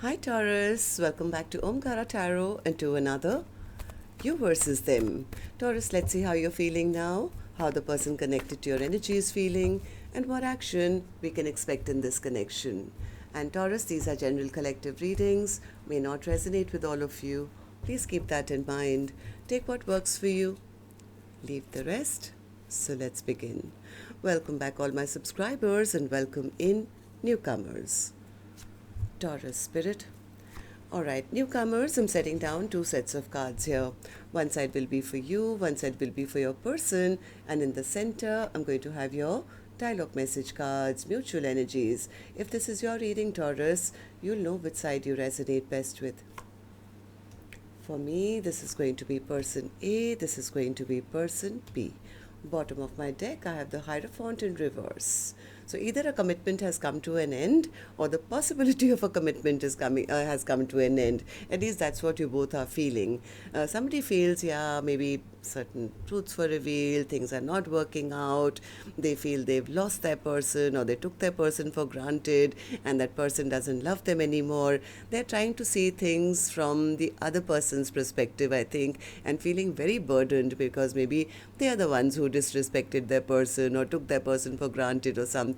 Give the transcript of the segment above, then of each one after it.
Hi Taurus, welcome back to Omkaratarot and to another You versus Them. Taurus, let's see how you're feeling now, how the person connected to your energy is feeling, and what action we can expect in this connection. And Taurus, these are general collective readings, may not resonate with all of you. Please keep that in mind. Take what works for you, leave the rest. So let's begin. Welcome back all my subscribers and welcome in newcomers. Taurus spirit. Alright, newcomers, I'm setting down two sets of cards here. One side will be for you, one side will be for your person, and in the center, I'm going to have your dialogue message cards, mutual energies. If this is your reading, Taurus, you'll know which side you resonate best with. For me, this is going to be person A, this is going to be person B. Bottom of my deck, I have the Hierophant in reverse. So either a commitment has come to an end or the possibility of a commitment is has come to an end. At least that's what you both are feeling. Somebody feels, yeah, maybe certain truths were revealed, things are not working out, they feel they've lost their person or they took their person for granted and that person doesn't love them anymore. They're trying to see things from the other person's perspective, I think, and feeling very burdened because maybe they are the ones who disrespected their person or took their person for granted or something.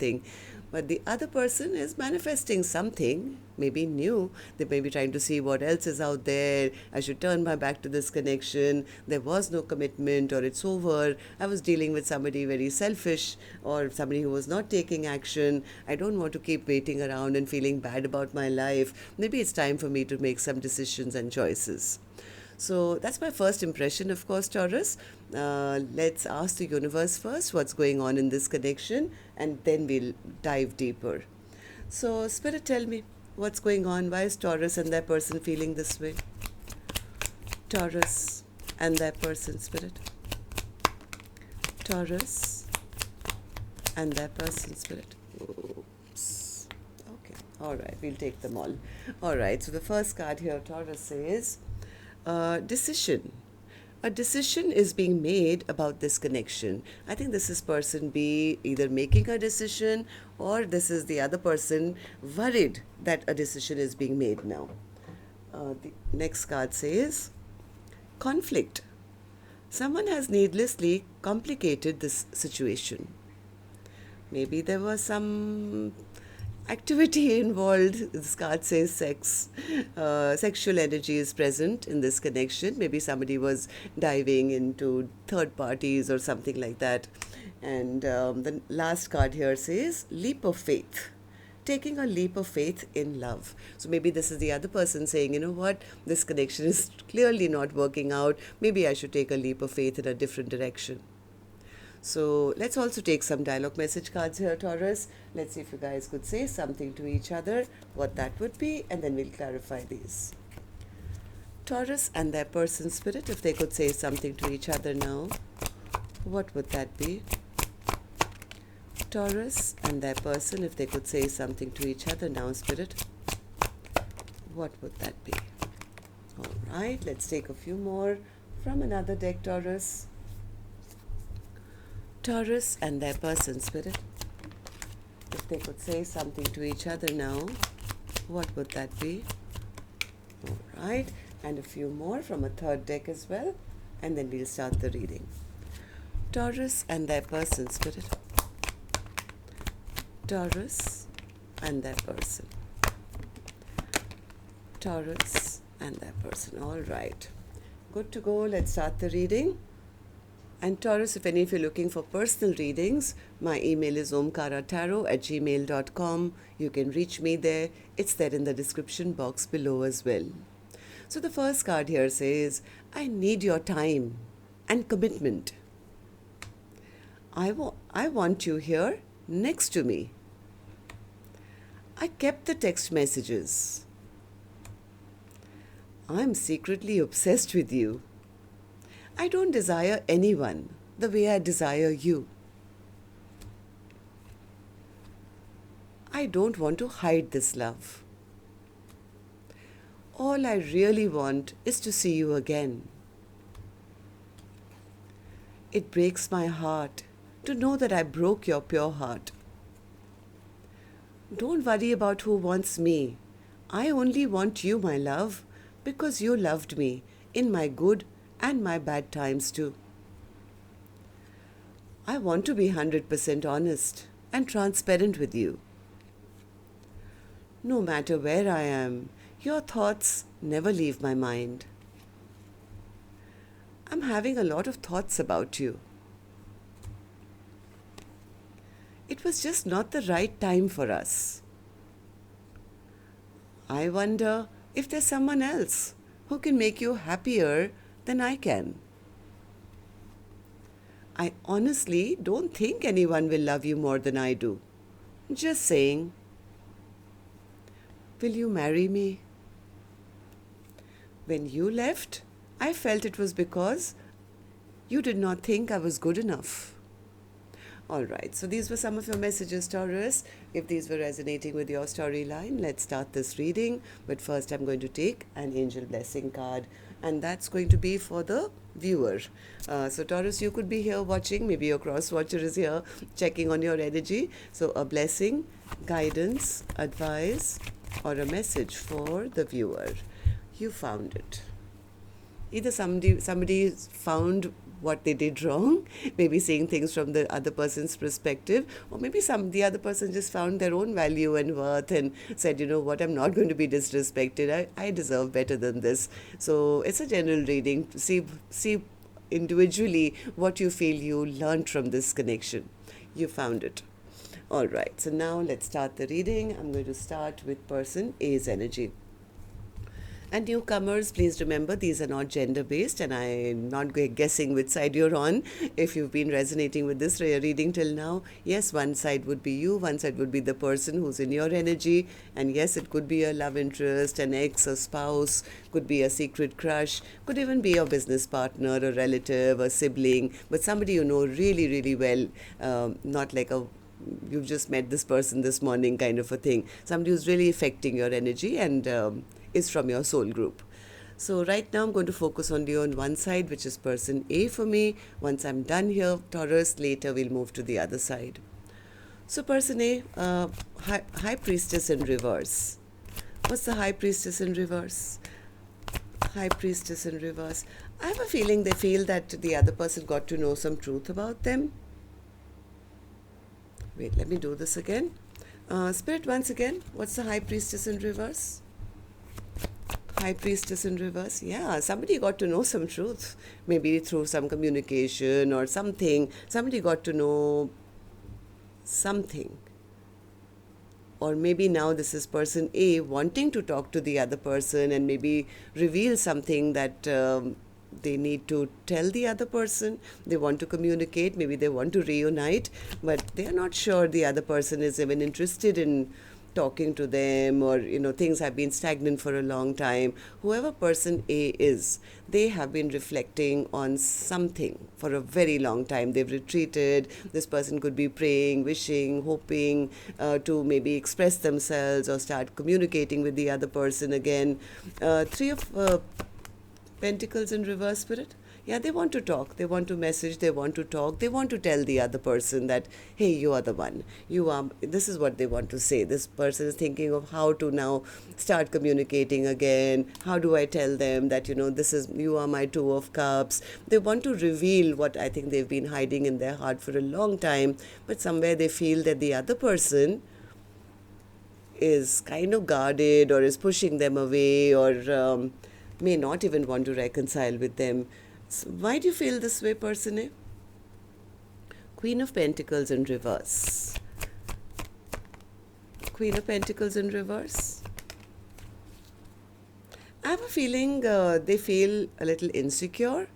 But the other person is manifesting something, maybe new. They may be trying to see what else is out there. I should turn my back to this connection. There was no commitment or it's over. I was dealing with somebody very selfish or somebody who was not taking action. I don't want to keep waiting around and feeling bad about my life. Maybe it's time for me to make some decisions and choices. So that's my first impression, of course, Taurus. Let's ask the universe first what's going on in this connection, and then we'll dive deeper. So, Spirit, tell me what's going on. Why is Taurus and that person feeling this way? Taurus and that person, Spirit. Taurus and that person, Spirit. Oops. Okay. All right. We'll take them all. All right. So the first card here, Taurus, says, decision. A decision is being made about this connection. I think this is person B either making a decision or this is the other person worried that a decision is being made now. The next card says conflict. Someone has needlessly complicated this situation. Maybe there was some activity involved. This card says sex. Sexual energy is present in this connection. Maybe somebody was diving into third parties or something like that. And the last card here says leap of faith. Taking a leap of faith in love. So maybe this is the other person saying, you know what, this connection is clearly not working out. Maybe I should take a leap of faith in a different direction. So let's also take some dialogue message cards here, Taurus. Let's see if you guys could say something to each other, what that would be, and then we'll clarify these. Taurus and their person, Spirit, if they could say something to each other now, what would that be? Taurus and their person, if they could say something to each other now, Spirit, what would that be? All right, let's take a few more from another deck, Taurus. Taurus and their person, Spirit, if they could say something to each other now, what would that be? All right, and a few more from a third deck as well, and then we'll start the reading. Taurus and their person, Spirit. Taurus and their person. Taurus and their person. All right, good to go. Let's start the reading. And Taurus, if any of you are looking for personal readings, my email is omkaratarot@gmail.com. You can reach me there. It's there in the description box below as well. So the first card here says, I need your time and commitment. I want you here next to me. I kept the text messages. I'm secretly obsessed with you. I don't desire anyone the way I desire you. I don't want to hide this love. All I really want is to see you again. It breaks my heart to know that I broke your pure heart. Don't worry about who wants me. I only want you, my love, because you loved me in my good and my bad times too. I want to be 100% honest and transparent with you. No matter where I am, your thoughts never leave my mind. I'm having a lot of thoughts about you. It was just not the right time for us. I wonder if there's someone else who can make you happier than I can. I honestly don't think anyone will love you more than I do. Just saying. Will you marry me? When you left, I felt it was because you did not think I was good enough. Alright, so these were some of your messages, Taurus. If these were resonating with your storyline, let's start this reading. But first I'm going to take an angel blessing card, and that's going to be for the viewer. So Taurus, you could be here watching, maybe your cross watcher is here checking on your energy. So a blessing, guidance, advice, or a message for the viewer. You found it. Either somebody found what they did wrong, maybe seeing things from the other person's perspective, or maybe the other person just found their own value and worth and said, you know what, I'm not going to be disrespected. I deserve better than this. So it's a general reading to see individually what you feel you learned from this connection. You found it. All right, so now let's start the reading. I'm going to start with person A's energy. And newcomers, please remember these are not gender-based, and I'm not guessing which side you're on. If you've been resonating with this reading till now, yes, one side would be you, one side would be the person who's in your energy, and yes, it could be a love interest, an ex, a spouse, could be a secret crush, could even be a business partner, a relative, a sibling, but somebody you know really, really well, not like you've just met this person this morning kind of a thing. Somebody who's really affecting your energy and is from your soul group. So right now I'm going to focus only on one side, which is person A for me. Once I'm done here, Taurus, later we'll move to the other side. So person A, High Priestess in reverse. What's the High Priestess in reverse? High Priestess in reverse. I have a feeling they feel that the other person got to know some truth about them. Wait, let me do this again. Spirit, once again, what's the High Priestess in reverse? High Priestess in reverse. Yeah, somebody got to know some truth. Maybe through some communication or something. Somebody got to know something. Or maybe now this is person A wanting to talk to the other person and maybe reveal something that they need to tell the other person. They want to communicate. Maybe they want to reunite, but they are not sure the other person is even interested in talking to them, or things have been stagnant for a long time. Whoever person A is, they have been reflecting on something for a very long time. They've retreated. This person could be praying, wishing, hoping to maybe express themselves or start communicating with the other person again. Three of Pentacles in reverse, Spirit. Yeah, they want to talk, they want to message, they want to talk, they want to tell the other person that, hey, you are the one, this is what they want to say. This person is thinking of how to now start communicating again. How do I tell them that, you are my Two of Cups. They want to reveal what I think they've been hiding in their heart for a long time, but somewhere they feel that the other person is kind of guarded or is pushing them away, or may not even want to reconcile with them. So why do you feel this way, person A? Queen of Pentacles in reverse. Queen of Pentacles in reverse. I have a feeling they feel a little insecure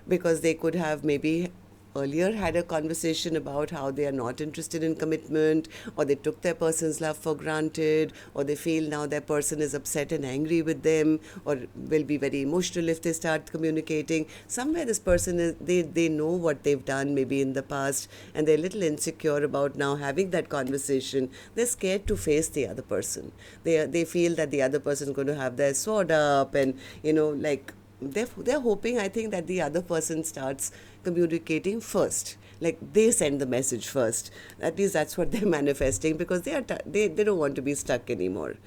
because they could have maybe earlier had a conversation about how they are not interested in commitment, or they took their person's love for granted, or they feel now their person is upset and angry with them, or will be very emotional if they start communicating. Somewhere this person is, they know what they've done maybe in the past, and they're a little insecure about now having that conversation. They're scared to face the other person. They feel that the other person is going to have their sword up, and they're hoping, I think, that the other person starts communicating first, like they send the message first. At least that's what they're manifesting, because they don't want to be stuck anymore.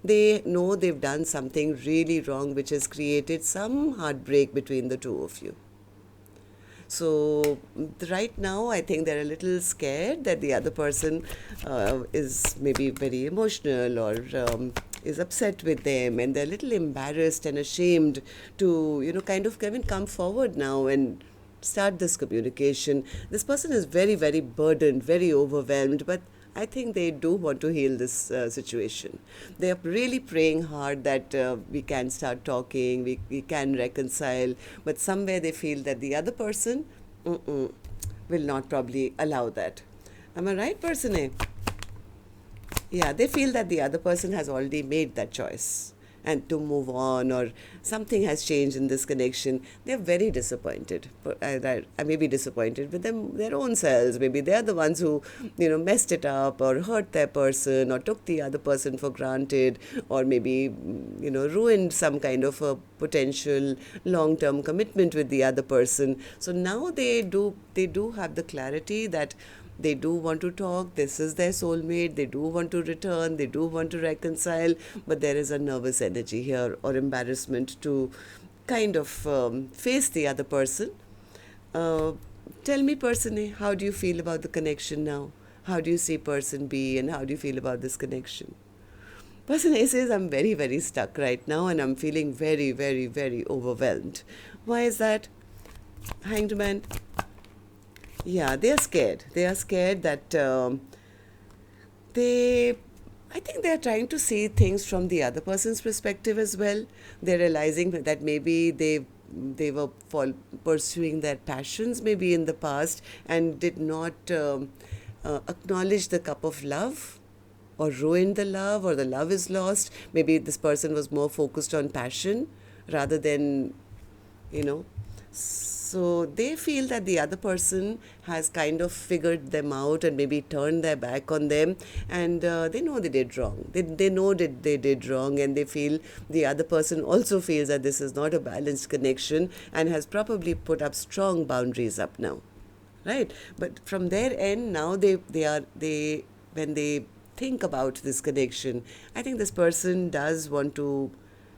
They know they've done something really wrong which has created some heartbreak between the two of you. So right now, I think they're a little scared that the other person is maybe very emotional or is upset with them, and they're a little embarrassed and ashamed to, kind of come forward now and start this communication. This person is very, very burdened, very overwhelmed, but I think they do want to heal this situation. They are really praying hard that we can start talking, we can reconcile, but somewhere they feel that the other person will not probably allow that. Am I right, person A? Yeah, they feel that the other person has already made that choice and to move on, or something has changed in this connection. They're very disappointed. I may be disappointed with them, their own selves. Maybe they're the ones who, messed it up or hurt their person or took the other person for granted, or maybe, ruined some kind of a potential long-term commitment with the other person. So now they do have the clarity that they do want to talk, this is their soulmate, they do want to return, they do want to reconcile, but there is a nervous energy here or embarrassment to kind of face the other person. Tell me, person A, how do you feel about the connection now? How do you see person B, and how do you feel about this connection? Person A says, I'm very, very stuck right now and I'm feeling very, very, very overwhelmed. Why is that? Hanged Man. Yeah, they are scared. They are scared that I think they are trying to see things from the other person's perspective as well. They're realizing that maybe they were pursuing their passions maybe in the past and did not acknowledge the cup of love, or ruined the love, or the love is lost. Maybe this person was more focused on passion rather than, so they feel that the other person has kind of figured them out and maybe turned their back on them, and they know they did wrong. They know that they did wrong, and they feel the other person also feels that this is not a balanced connection and has probably put up strong boundaries up now, right? But from their end now, when they think about this connection, I think this person does want to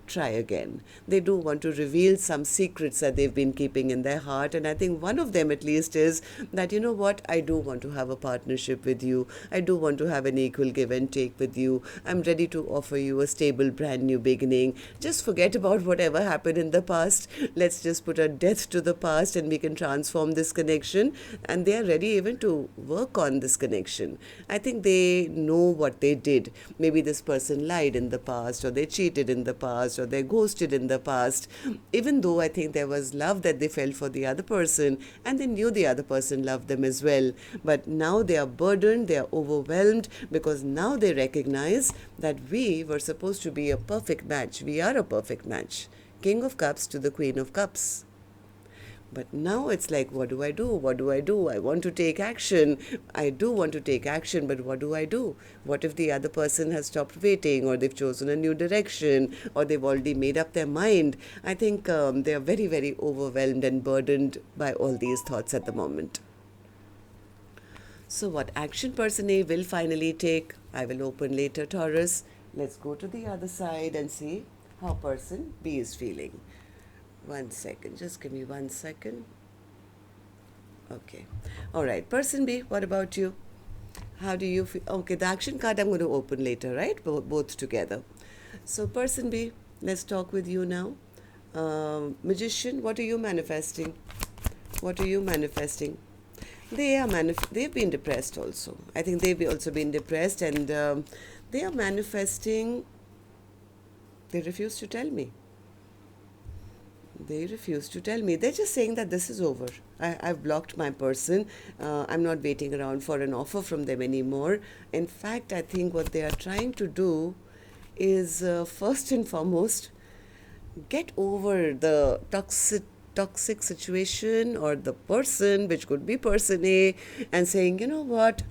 try again. They do want to reveal some secrets that they've been keeping in their heart, and I think one of them at least is that, you know what, I do want to have a partnership with you. I do want to have an equal give and take with you. I'm ready to offer you a stable brand new beginning. Just forget about whatever happened in the past. Let's just put a death to the past and we can transform this connection, and they are ready even to work on this connection. I think they know what they did. Maybe this person lied in the past, or they cheated in the past, or they ghosted in the past, even though I think there was love that they felt for the other person, and they knew the other person loved them as well. But now they are burdened, they are overwhelmed, because now they recognize that we were supposed to be a perfect match. We are a perfect match. King of Cups to the Queen of Cups. But now it's like, what do I do? What do I do? I want to take action. I do want to take action, but what do I do? What if the other person has stopped waiting, or they've chosen a new direction, or they've already made up their mind? I think they are very, very overwhelmed and burdened by all these thoughts at the moment. So what action person A will finally take, I will open later, Taurus. Let's go to the other side and see how person B is feeling. 1 second, just give me 1 second. Okay. All right. Person B, what about you? How do you feel? Okay, the action card I'm going to open later, right? Both together. So person B, let's talk with you now. Magician, what are you manifesting? What are you manifesting? They've been depressed also. I think they've also been depressed, and they are manifesting. They refuse to tell me. They refuse to tell me. They're just saying that this is over. I've blocked my person. I'm not waiting around for an offer from them anymore. In fact, I think what they are trying to do is, first and foremost, get over the toxic situation or the person, which could be person A, and saying, you know what,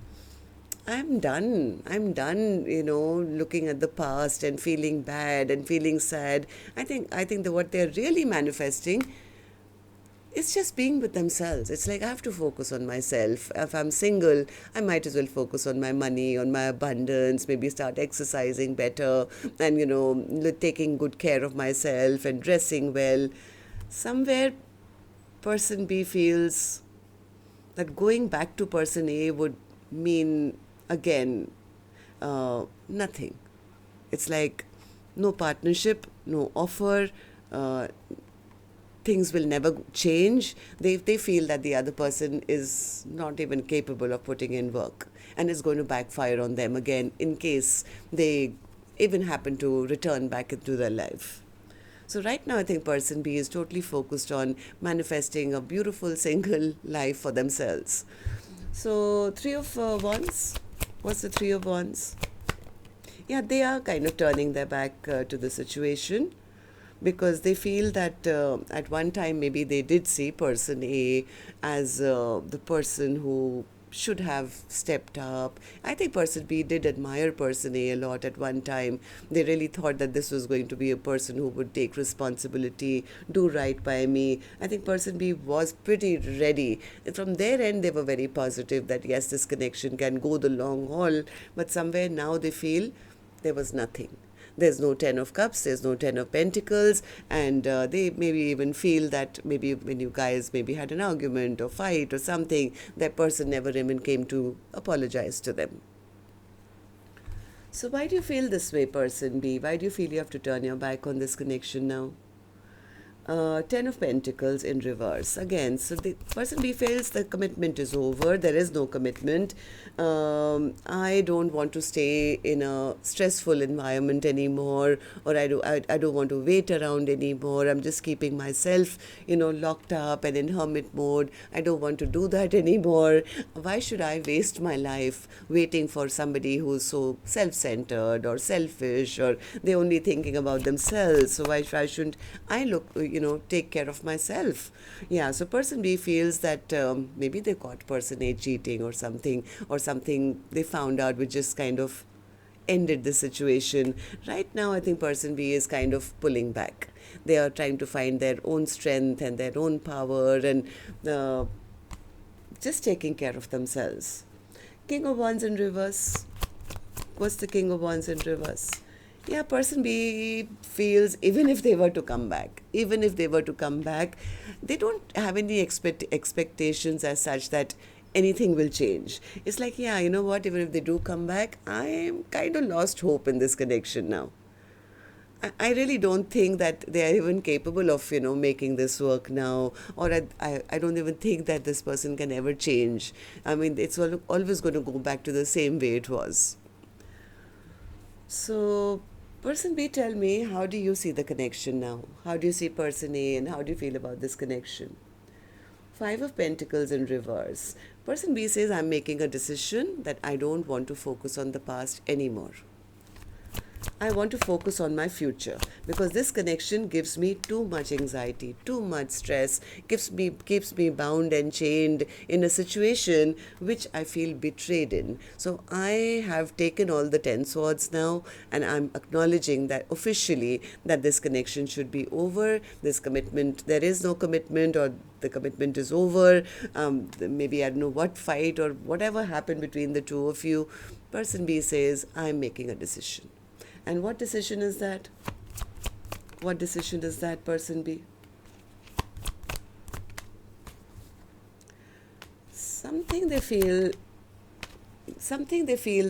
I'm done, looking at the past and feeling bad and feeling sad. I think that what they're really manifesting it's just being with themselves. It's like I have to focus on myself. If I'm single, I might as well focus on my money, on my abundance, maybe start exercising better and, taking good care of myself and dressing well. Somewhere, person B feels that going back to person A would mean, again, nothing. It's like no partnership, no offer, things will never change. They feel that the other person is not even capable of putting in work and is going to backfire on them again in case they even happen to return back into their life. So right now I think person B is totally focused on manifesting a beautiful single life for themselves. So Three of Wands. What's the Three of Wands? Yeah, they are kind of turning their back to the situation because they feel that at one time maybe they did see person A as the person who should have stepped up. I think person B did admire person A lot at one time. They really thought that this was going to be a person who would take responsibility, do right by me. I think person B was pretty ready. And from their end, they were very positive that yes, this connection can go the long haul. But somewhere now they feel there was nothing. There's no Ten of Cups, there's no Ten of Pentacles, and they maybe even feel that maybe when you guys maybe had an argument or fight or something, that person never even came to apologize to them. So why do you feel this way, person B? Why do you feel you have to turn your back on this connection now? Ten of Pentacles in reverse again. So the person B feels the commitment is over. There is no commitment. I don't want to stay in a stressful environment anymore, or I don't want to wait around anymore. I'm just keeping myself, locked up and in hermit mode. I don't want to do that anymore. Why should I waste my life waiting for somebody who's so self-centered or selfish, or they're only thinking about themselves? So why shouldn't I take care of myself? Yeah, so person B feels that maybe they caught person A cheating or something they found out which just kind of ended the situation. Right now, I think person B is kind of pulling back. They are trying to find their own strength and their own power and just taking care of themselves. King of Wands in reverse. What's the King of Wands in reverse? Yeah, person B feels even if they were to come back, they don't have any expectations as such that anything will change. It's like, yeah, you know what, even if they do come back, I'm kind of lost hope in this connection now. I really don't think that they are even capable of, making this work now, or I don't even think that this person can ever change. I mean, it's always going to go back to the same way it was. So, person B, tell me, how do you see the connection now? How do you see person A and how do you feel about this connection? Five of Pentacles in reverse. Person B says, I'm making a decision that I don't want to focus on the past anymore. I want to focus on my future because this connection gives me too much anxiety, too much stress, keeps me bound and chained in a situation which I feel betrayed in. So I have taken all the 10 swords now and I'm acknowledging that officially that this connection should be over. This commitment, there is no commitment, or the commitment is over. Maybe I don't know what fight or whatever happened between the two of you. Person B says, I'm making a decision. And what decision is that? What decision is that, person B? Something they feel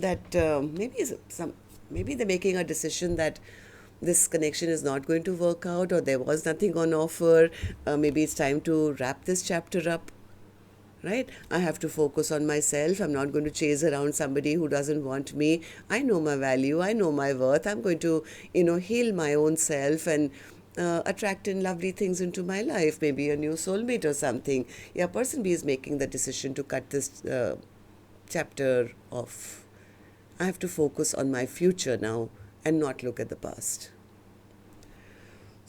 that maybe they're making a decision that this connection is not going to work out, or there was nothing on offer. Maybe it's time to wrap this chapter up. Right? I have to focus on myself. I'm not going to chase around somebody who doesn't want me. I know my value. I know my worth. I'm going to, heal my own self and attract in lovely things into my life. Maybe a new soulmate or something. Yeah, person B is making the decision to cut this chapter off. I have to focus on my future now and not look at the past.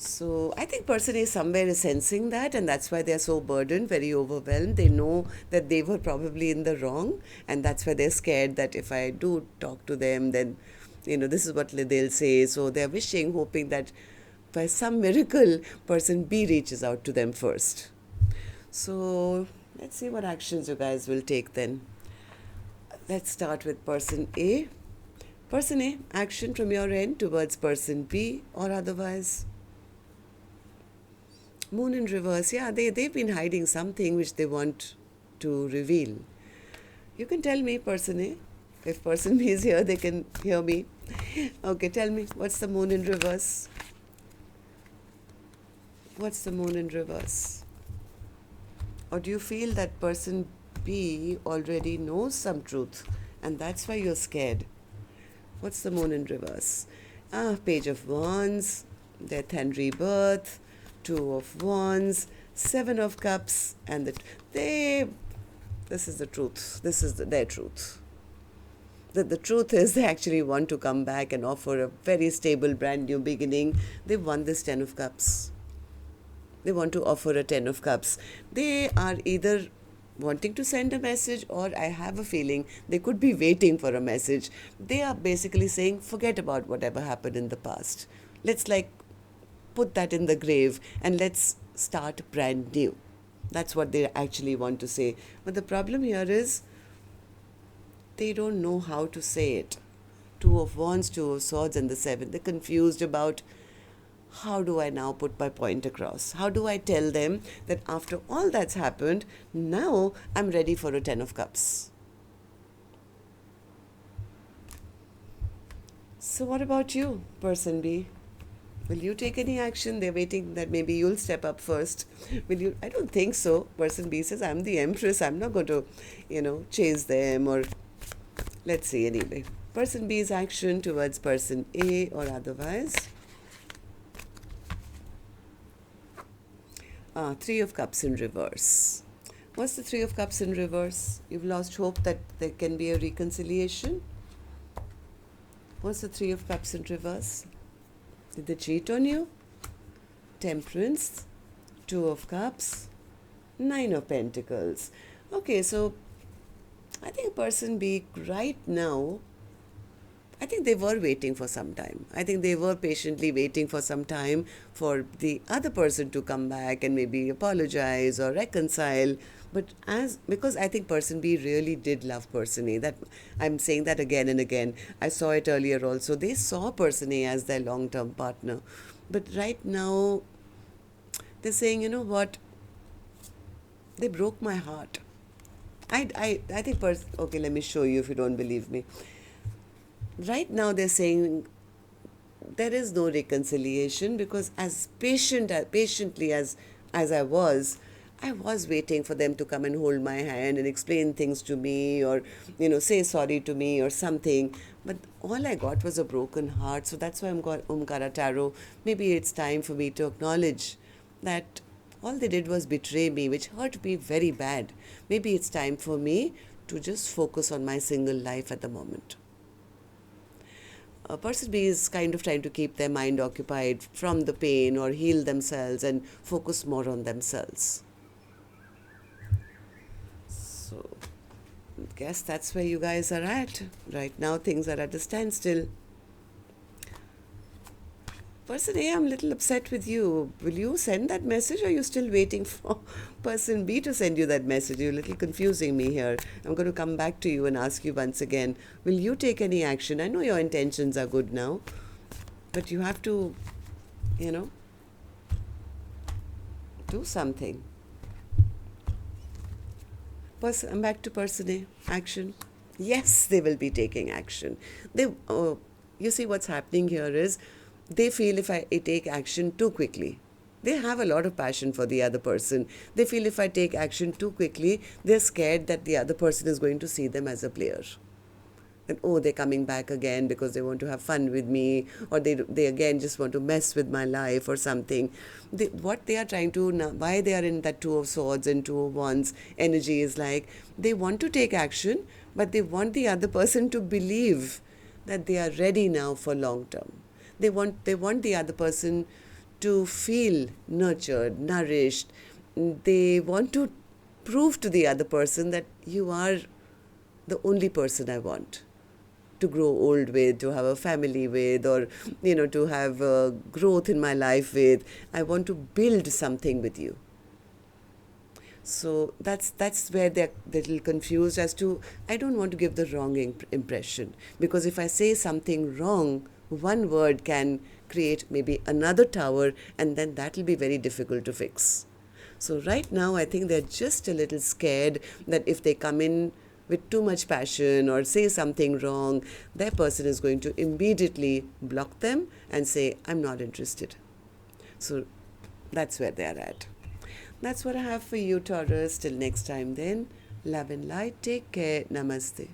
So I think person A somewhere is sensing that, and that's why they're so burdened, very overwhelmed. They know that they were probably in the wrong, and that's why they're scared that if I do talk to them, then, this is what they'll say. So they're wishing, hoping that by some miracle, person B reaches out to them first. So let's see what actions you guys will take then. Let's start with person A. Person A, action from your end towards person B or otherwise. Moon in reverse. Yeah, they've been hiding something which they want to reveal. You can tell me, person A. If person B is here, they can hear me. Okay, tell me, what's the moon in reverse? What's the moon in reverse? Or do you feel that person B already knows some truth and that's why you're scared? What's the moon in reverse? Page of Wands, death and rebirth, Two of Wands, Seven of Cups, and this is the truth. This is their truth. The truth is they actually want to come back and offer a very stable brand new beginning. They want this Ten of Cups. They want to offer a Ten of Cups. They are either wanting to send a message, or I have a feeling they could be waiting for a message. They are basically saying, forget about whatever happened in the past. Let's put that in the grave and let's start brand new. That's what they actually want to say. But the problem here is they don't know how to say it. Two of Wands, Two of Swords, and the Seven. They're confused about, how do I now put my point across? How do I tell them that after all that's happened, now I'm ready for a Ten of Cups? So what about you, person B? Will you take any action? They're waiting that maybe you'll step up first. Will you? I don't think so. Person B says, I'm the Empress. I'm not going to, chase them or... Let's see anyway. Person B's action towards person A or otherwise. Three of Cups in reverse. What's the Three of Cups in reverse? You've lost hope that there can be a reconciliation. What's the Three of Cups in reverse? Did they cheat on you? Temperance, Two of Cups, Nine of Pentacles. Okay, so I think person B right now, I think they were waiting for some time. I think they were patiently waiting for some time for the other person to come back and maybe apologize or reconcile. But because I think person B really did love person A. That I'm saying that again and again. I saw it earlier also. They saw person A as their long-term partner. But right now, they're saying, you know what? They broke my heart. I think okay, let me show you if you don't believe me. Right now they're saying there is no reconciliation because as patiently as I was waiting for them to come and hold my hand and explain things to me or, say sorry to me or something. But all I got was a broken heart. So that's why I'm called Omkaratarot. Maybe it's time for me to acknowledge that all they did was betray me, which hurt me very bad. Maybe it's time for me to just focus on my single life at the moment. Person B is kind of trying to keep their mind occupied from the pain or heal themselves and focus more on themselves. So, I guess that's where you guys are at. Right now, things are at a standstill. Person A, I'm a little upset with you. Will you send that message or are you still waiting for person B to send you that message? You're a little confusing me here. I'm going to come back to you and ask you once again, will you take any action? I know your intentions are good now, but you have to, do something. I'm back to person A. Action. Yes, they will be taking action. You see what's happening here is, they feel if I take action too quickly, they have a lot of passion for the other person. They feel if I take action too quickly, they're scared that the other person is going to see them as a player. And they're coming back again because they want to have fun with me, or they again just want to mess with my life or something. What they are trying to now, why they are in that Two of Swords and Two of Wands energy is like, they want to take action, but they want the other person to believe that they are ready now for long term. They want the other person to feel nurtured, nourished. They want to prove to the other person that you are the only person I want to grow old with, to have a family with, or, to have growth in my life with. I want to build something with you. So that's where they're a little confused as to, I don't want to give the wrong impression, because if I say something wrong, one word can create maybe another tower, and then that will be very difficult to fix. So right now I think they're just a little scared that if they come in with too much passion or say something wrong, their person is going to immediately block them and say, I'm not interested. So that's where they're at. That's what I have for you, Taurus. Till next time then, love and light. Take care. Namaste.